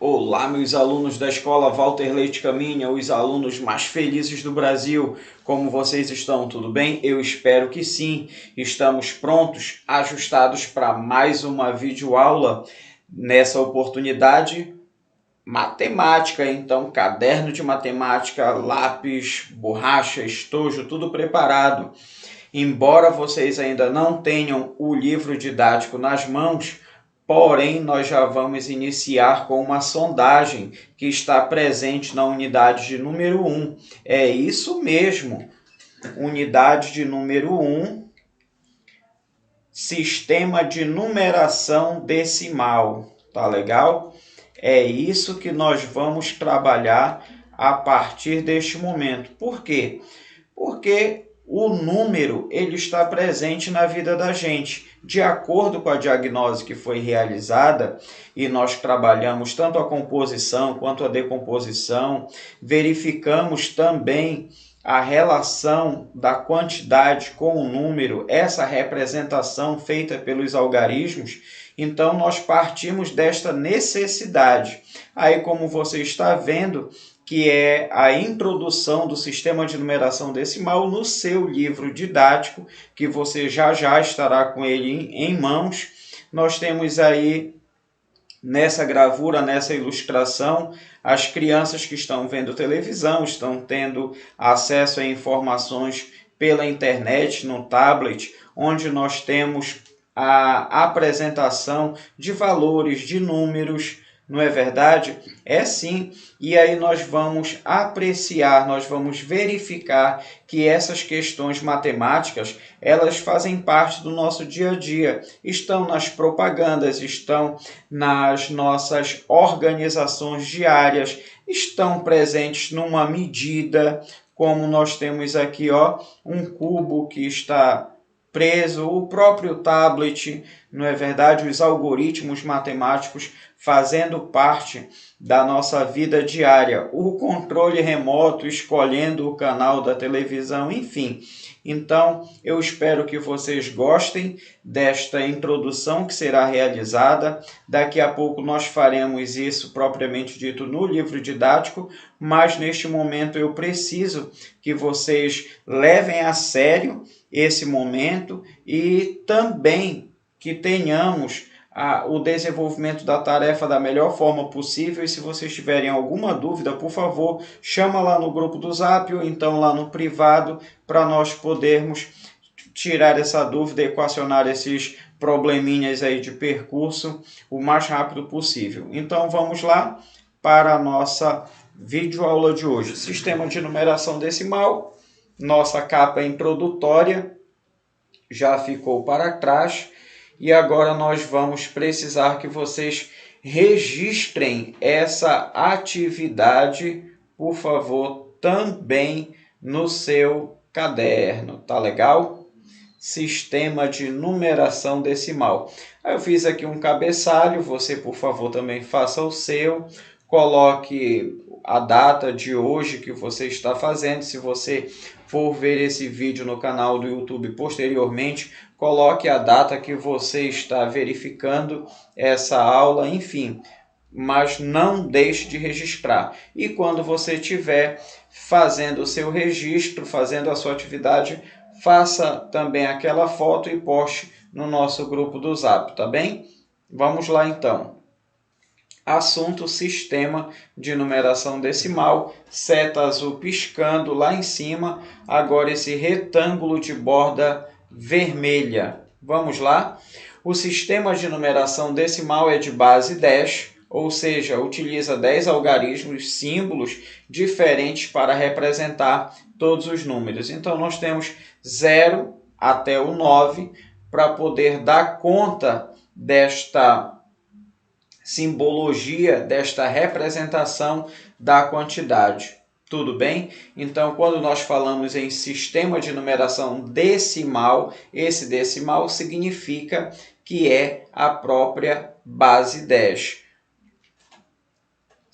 Olá, meus alunos da Escola Walter Leite Caminha, os alunos mais felizes do Brasil. Como vocês estão? Tudo bem? Eu espero que sim. Estamos prontos, ajustados para mais uma videoaula. Nessa oportunidade, matemática. Então, caderno de matemática, lápis, borracha, estojo, tudo preparado. Embora vocês ainda não tenham o livro didático nas mãos, porém, nós já vamos iniciar com uma sondagem que está presente na unidade de número 1. É isso mesmo, unidade de número 1, sistema de numeração decimal. Tá legal? É isso que nós vamos trabalhar a partir deste momento. Por quê? Porque o número ele está presente na vida da gente. De acordo com a diagnose que foi realizada, e nós trabalhamos tanto a composição quanto a decomposição, verificamos também a relação da quantidade com o número, essa representação feita pelos algarismos. Então, nós partimos desta necessidade. Aí, como você está vendo, que é a introdução do sistema de numeração decimal no seu livro didático, que você já estará com ele em mãos. Nós temos aí nessa gravura, nessa ilustração, as crianças que estão vendo televisão, estão tendo acesso a informações pela internet, no tablet, onde nós temos a apresentação de valores, de números. Não é verdade? É sim. E aí nós vamos apreciar, nós vamos verificar que essas questões matemáticas, elas fazem parte do nosso dia a dia. Estão nas propagandas, estão nas nossas organizações diárias, estão presentes numa medida, como nós temos aqui, ó, um cubo que está preso, o próprio tablet, não é verdade? Os algoritmos matemáticos fazendo parte da nossa vida diária, o controle remoto, escolhendo o canal da televisão, enfim. Então, eu espero que vocês gostem desta introdução que será realizada. Daqui a pouco nós faremos isso propriamente dito no livro didático, mas neste momento eu preciso que vocês levem a sério esse momento e também que tenhamos o desenvolvimento da tarefa da melhor forma possível. E se vocês tiverem alguma dúvida, por favor, chama lá no grupo do Zap ou então lá no privado para nós podermos tirar essa dúvida, equacionar esses probleminhas aí de percurso o mais rápido possível. Então vamos lá para a nossa videoaula de hoje. Sistema de numeração decimal, nossa capa introdutória já ficou para trás. E agora nós vamos precisar que vocês registrem essa atividade, por favor, também no seu caderno, tá legal? Sistema de numeração decimal. Aí eu fiz aqui um cabeçalho, você, por favor, também faça o seu. Coloque a data de hoje que você está fazendo. Se você for ver esse vídeo no canal do YouTube posteriormente, coloque a data que você está verificando essa aula, enfim, mas não deixe de registrar. E quando você estiver fazendo o seu registro, fazendo a sua atividade, faça também aquela foto e poste no nosso grupo do Zap, tá bem? Vamos lá então. Assunto: sistema de numeração decimal, seta azul piscando lá em cima, agora esse retângulo de borda vermelha. Vamos lá? O sistema de numeração decimal é de base 10, ou seja, utiliza 10 algarismos, símbolos diferentes para representar todos os números. Então, nós temos 0 até o 9 para poder dar conta desta simbologia, desta representação da quantidade. Tudo bem? Então, quando nós falamos em sistema de numeração decimal, esse decimal significa que é a própria base 10.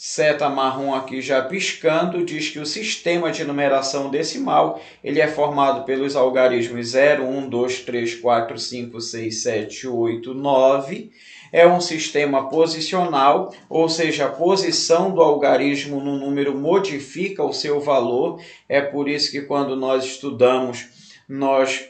seta marrom aqui já piscando, diz que o sistema de numeração decimal ele é formado pelos algarismos 0, 1, 2, 3, 4, 5, 6, 7, 8, 9. É um sistema posicional, ou seja, a posição do algarismo no número modifica o seu valor. É por isso que quando nós estudamos, nós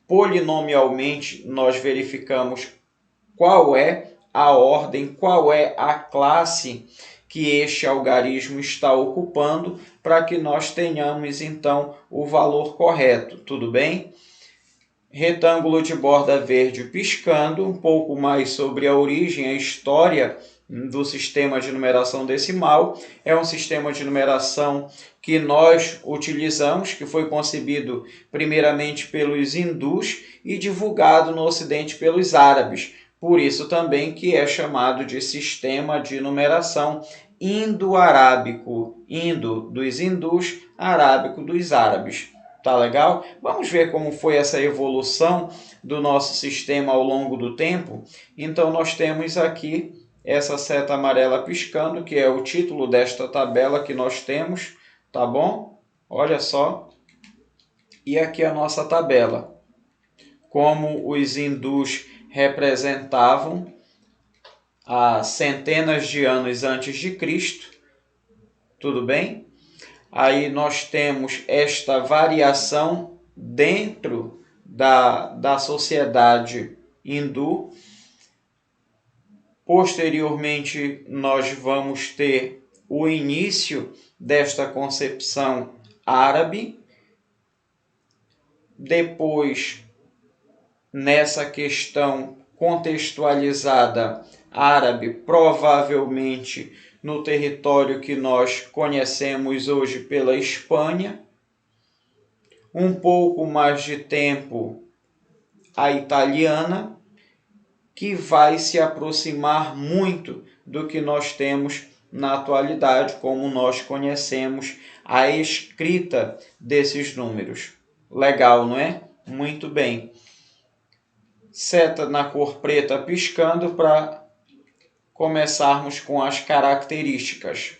polinomialmente nós verificamos qual é a ordem, qual é a classe que este algarismo está ocupando, para que nós tenhamos então o valor correto, tudo bem? Retângulo de borda verde piscando, um pouco mais sobre a origem, a história do sistema de numeração decimal. É um sistema de numeração que nós utilizamos, que foi concebido primeiramente pelos hindus e divulgado no Ocidente pelos árabes. Por isso também que é chamado de sistema de numeração indo-arábico. Indo dos hindus, arábico dos árabes. Tá legal? Vamos ver como foi essa evolução do nosso sistema ao longo do tempo? Então, nós temos aqui essa seta amarela piscando, que é o título desta tabela que nós temos, tá bom? Olha só. E aqui a nossa tabela. Como os hindus representavam há centenas de anos antes de Cristo, tudo bem? Aí nós temos esta variação dentro da sociedade hindu. Posteriormente, nós vamos ter o início desta concepção árabe. Depois, nessa questão contextualizada árabe, provavelmente no território que nós conhecemos hoje pela Espanha. Um pouco mais de tempo a italiana, que vai se aproximar muito do que nós temos na atualidade, como nós conhecemos a escrita desses números. Legal, não é? Muito bem. Seta na cor preta piscando para começarmos com as características.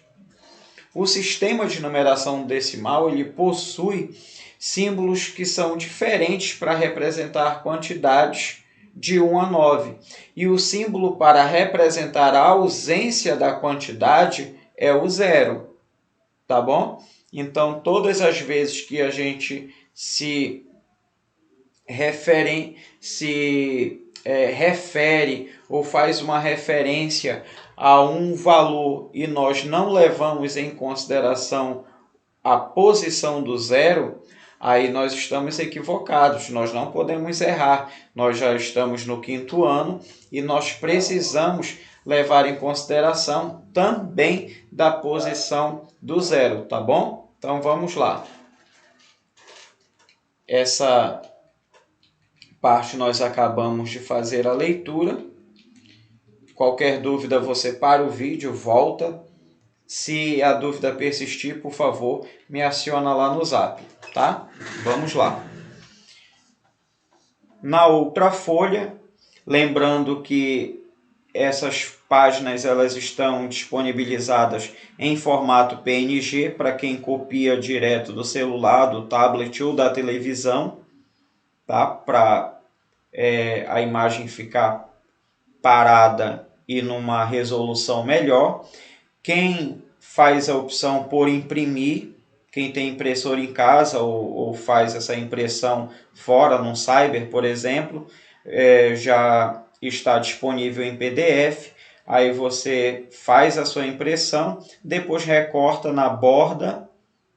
O sistema de numeração decimal ele possui símbolos que são diferentes para representar quantidades de 1 a 9. E o símbolo para representar a ausência da quantidade é o 0. Tá bom? Então, todas as vezes que a gente se refere ou faz uma referência a um valor e nós não levamos em consideração a posição do 0, aí nós estamos equivocados, nós não podemos errar. Nós já estamos no 5º ano e nós precisamos levar em consideração também da posição do 0, tá bom? Então vamos lá. Essa parte nós acabamos de fazer a leitura. Qualquer dúvida você para o vídeo, volta. Se a dúvida persistir, por favor, me aciona lá no Zap, tá? Vamos lá. Na outra folha, lembrando que essas páginas elas estão disponibilizadas em formato PNG para quem copia direto do celular, do tablet ou da televisão, tá? Para a imagem ficar parada e numa resolução melhor. Quem faz a opção por imprimir, quem tem impressora em casa ou faz essa impressão fora, num cyber, por exemplo, já está disponível em PDF. Aí você faz a sua impressão, depois recorta na borda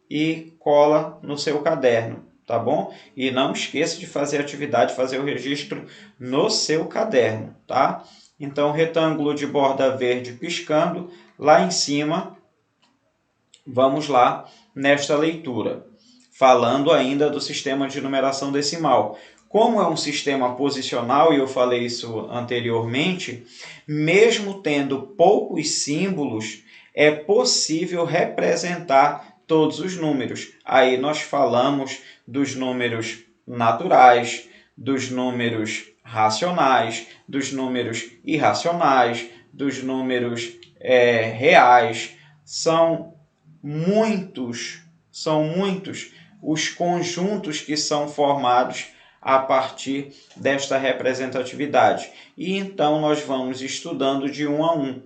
e cola no seu caderno, tá bom? E não esqueça de fazer a atividade, fazer o registro no seu caderno, tá? Então, retângulo de borda verde piscando, lá em cima, vamos lá nesta leitura, falando ainda do sistema de numeração decimal. Como é um sistema posicional, e eu falei isso anteriormente, mesmo tendo poucos símbolos, é possível representar todos os números. Aí nós falamos dos números naturais, dos números racionais, dos números irracionais, dos números reais. São muitos os conjuntos que são formados a partir desta representatividade. E então nós vamos estudando de um a um,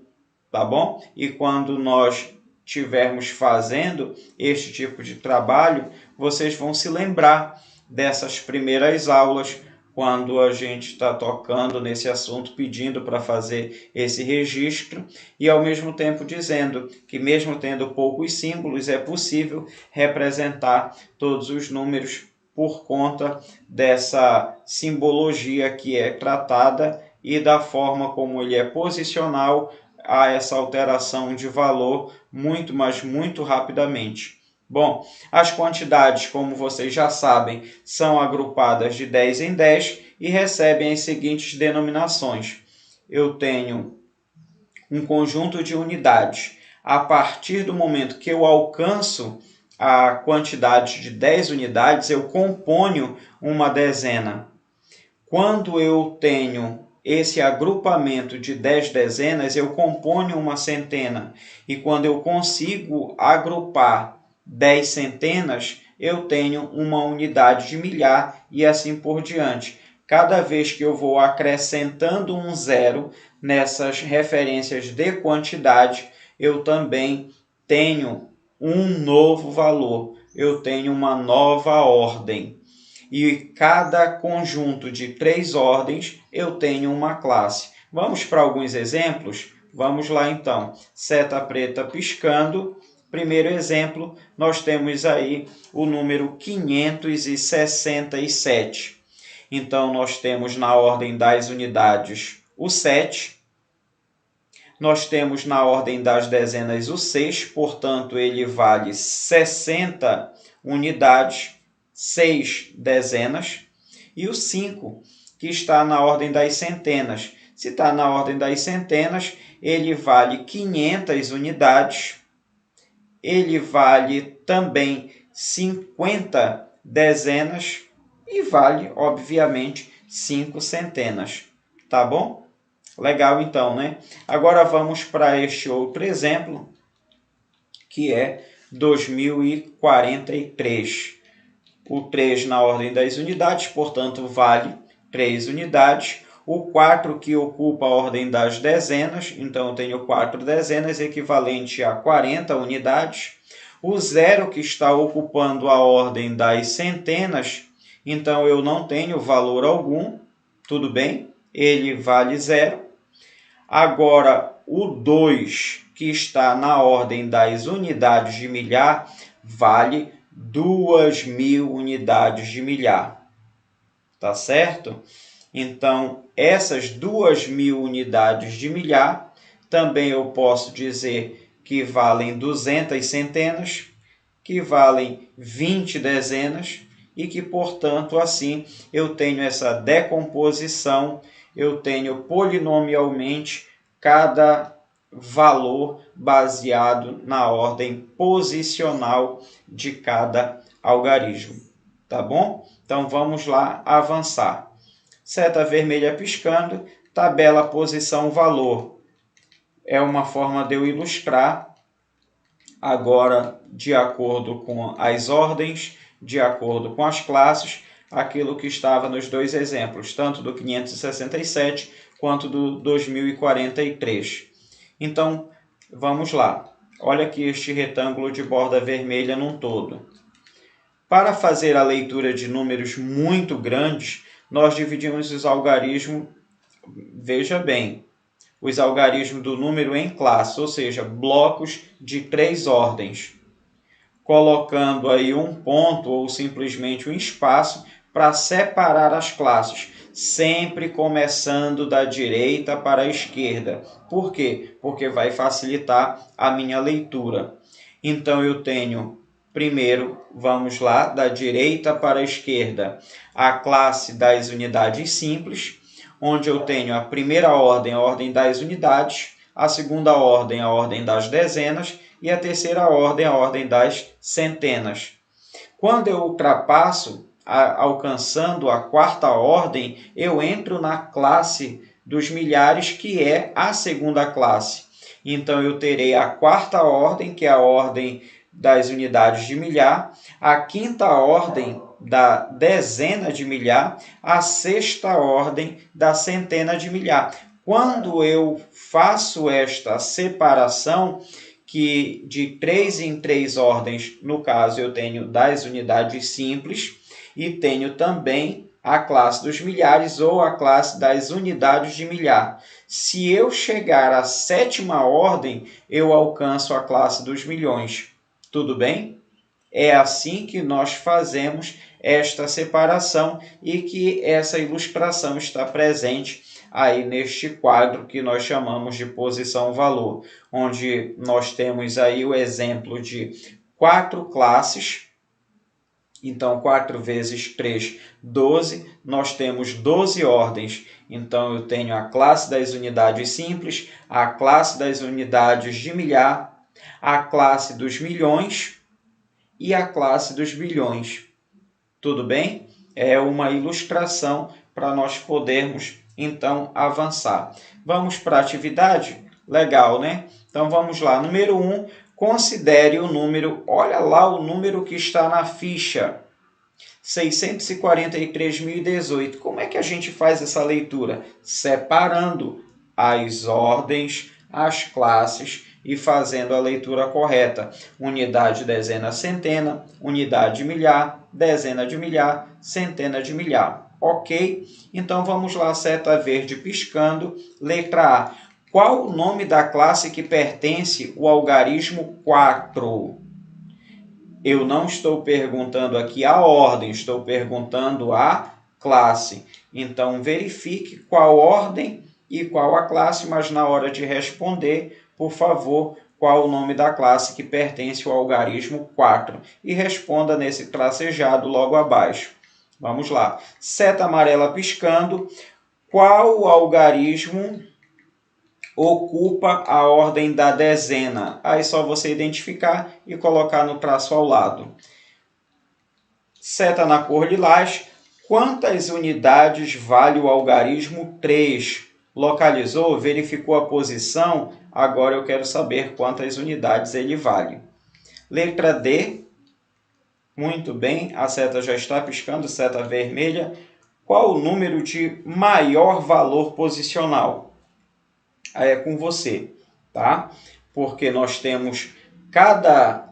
tá bom? E quando nós estivermos fazendo este tipo de trabalho, vocês vão se lembrar dessas primeiras aulas, quando a gente está tocando nesse assunto, pedindo para fazer esse registro e, ao mesmo tempo, dizendo que, mesmo tendo poucos símbolos, é possível representar todos os números por conta dessa simbologia que é tratada e da forma como ele é posicional a essa alteração de valor muito, mas muito rapidamente. Bom, as quantidades, como vocês já sabem, são agrupadas de 10 em 10 e recebem as seguintes denominações. Eu tenho um conjunto de unidades. A partir do momento que eu alcanço a quantidade de 10 unidades, eu componho uma dezena. Quando eu tenho esse agrupamento de 10 dezenas, eu componho uma centena. E quando eu consigo agrupar 10 centenas, eu tenho uma unidade de milhar e assim por diante. Cada vez que eu vou acrescentando um zero nessas referências de quantidade, eu também tenho um novo valor, eu tenho uma nova ordem. E cada conjunto de 3 ordens eu tenho uma classe. Vamos para alguns exemplos? Vamos lá então. Seta preta piscando. Primeiro exemplo, nós temos aí o número 567. Então, nós temos na ordem das unidades o 7. Nós temos na ordem das dezenas o 6, portanto, ele vale 60 unidades, 6 dezenas. E o 5, que está na ordem das centenas. Se está na ordem das centenas, ele vale 500 unidades. Ele vale também 50 dezenas e vale, obviamente, 5 centenas. Tá bom? Legal, então, né? Agora vamos para este outro exemplo, que é 2043. O 3 na ordem das unidades, portanto, vale 3 unidades. O 4 que ocupa a ordem das dezenas, então eu tenho 4 dezenas, equivalente a 40 unidades. O 0 que está ocupando a ordem das centenas, então eu não tenho valor algum, tudo bem, ele vale 0. Agora, o 2 que está na ordem das unidades de milhar, vale 2.000 unidades de milhar. Tá certo? Então, essas 2.000 unidades de milhar, também eu posso dizer que valem 200 centenas, que valem 20 dezenas e que, portanto, assim, eu tenho essa decomposição, eu tenho polinomialmente cada valor baseado na ordem posicional de cada algarismo. Tá bom? Então, vamos lá avançar. Seta vermelha piscando, tabela posição valor. É uma forma de eu ilustrar agora, de acordo com as ordens, de acordo com as classes, aquilo que estava nos dois exemplos, tanto do 567 quanto do 2043. Então, vamos lá. Olha aqui este retângulo de borda vermelha num todo. Para fazer a leitura de números muito grandes, nós dividimos os algarismos, veja bem, os algarismos do número em classes, ou seja, blocos de 3 ordens, colocando aí um ponto ou simplesmente um espaço para separar as classes, sempre começando da direita para a esquerda. Por quê? Porque vai facilitar a minha leitura. Então, eu tenho, primeiro, vamos lá, da direita para a esquerda, a classe das unidades simples, onde eu tenho a primeira ordem, a ordem das unidades, a segunda ordem, a ordem das dezenas, e a terceira ordem, a ordem das centenas. Quando eu ultrapasso, alcançando a quarta ordem, eu entro na classe dos milhares, que é a segunda classe. Então, eu terei a quarta ordem, que é a ordem das unidades de milhar, a quinta ordem da dezena de milhar, a sexta ordem da centena de milhar. Quando eu faço esta separação, que de 3 em 3 ordens, no caso eu tenho das unidades simples e tenho também a classe dos milhares ou a classe das unidades de milhar. Se eu chegar à sétima ordem, eu alcanço a classe dos milhões. Tudo bem? É assim que nós fazemos esta separação e que essa ilustração está presente aí neste quadro que nós chamamos de posição-valor, onde nós temos aí o exemplo de 4 classes. Então, 4 vezes 3, 12. Nós temos 12 ordens. Então, eu tenho a classe das unidades simples, a classe das unidades de milhar, a classe dos milhões e a classe dos bilhões. Tudo bem? É uma ilustração para nós podermos, então, avançar. Vamos para a atividade? Legal, né? Então, vamos lá. Número 1, considere o número, olha lá o número que está na ficha. 643.018. Como é que a gente faz essa leitura? Separando as ordens, as classes e fazendo a leitura correta. Unidade, dezena, centena, unidade, milhar, dezena de milhar, centena de milhar. Ok? Então vamos lá, seta verde piscando. Letra A. Qual o nome da classe que pertence ao algarismo 4? Eu não estou perguntando aqui a ordem, estou perguntando a classe. Então, verifique qual ordem e qual a classe, mas na hora de responder, por favor, qual o nome da classe que pertence ao algarismo 4. E responda nesse tracejado logo abaixo. Vamos lá. Seta amarela piscando. Qual o algarismo ocupa a ordem da dezena? Aí só você identificar e colocar no traço ao lado. Seta na cor lilás. Quantas unidades vale o algarismo 3? Localizou? Verificou a posição? Agora eu quero saber quantas unidades ele vale. Letra D. Muito bem, a seta já está piscando, seta vermelha. Qual o número de maior valor posicional? Aí é com você, tá? Porque nós temos cada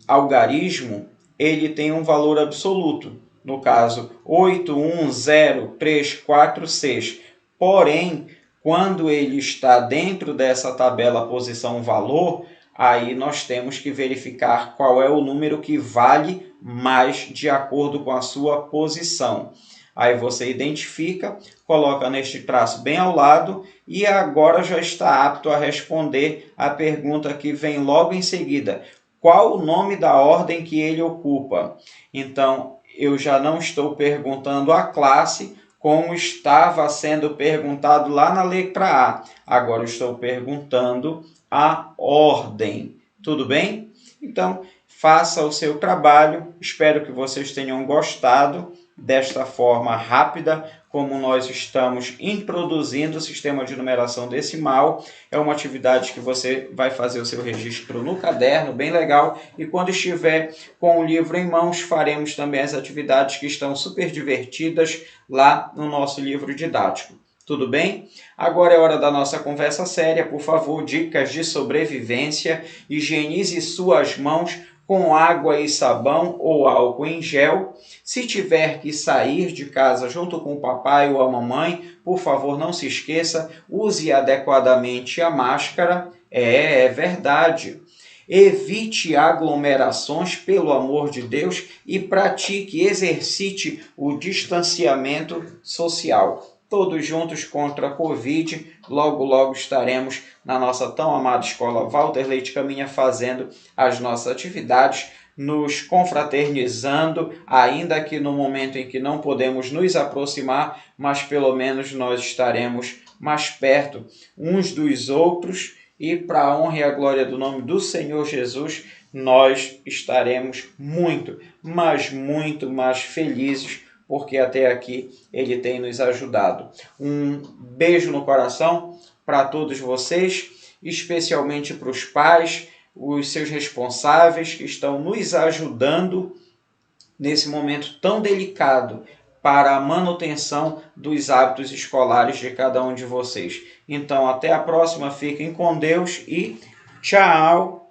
algarismo, ele tem um valor absoluto. No caso, 8, 1, 0, 3, 4, 6. Porém, quando ele está dentro dessa tabela posição-valor, aí nós temos que verificar qual é o número que vale mais de acordo com a sua posição. Aí você identifica, coloca neste traço bem ao lado e agora já está apto a responder a pergunta que vem logo em seguida. Qual o nome da ordem que ele ocupa? Então, eu já não estou perguntando a classe, como estava sendo perguntado lá na letra A. Agora eu estou perguntando a ordem. Tudo bem? Então, faça o seu trabalho. Espero que vocês tenham gostado desta forma rápida, como nós estamos introduzindo o sistema de numeração decimal. É uma atividade que você vai fazer o seu registro no caderno, bem legal. E quando estiver com o livro em mãos, faremos também as atividades que estão super divertidas lá no nosso livro didático. Tudo bem? Agora é hora da nossa conversa séria. Por favor, dicas de sobrevivência. Higienize suas mãos com água e sabão ou álcool em gel. Se tiver que sair de casa junto com o papai ou a mamãe, por favor, não se esqueça, use adequadamente a máscara. É verdade. Evite aglomerações, pelo amor de Deus, e pratique, exercite o distanciamento social. Todos juntos contra a Covid. Logo, logo estaremos na nossa tão amada escola Walter Leite Caminha fazendo as nossas atividades, nos confraternizando, ainda que no momento em que não podemos nos aproximar, mas pelo menos nós estaremos mais perto uns dos outros e para a honra e a glória do nome do Senhor Jesus, nós estaremos muito, mas muito mais felizes porque até aqui ele tem nos ajudado. Um beijo no coração para todos vocês. especialmente para os pais, os seus responsáveis que estão nos ajudando nesse momento tão delicado para a manutenção dos hábitos escolares de cada um de vocês. Então, até a próxima, fiquem com Deus e tchau!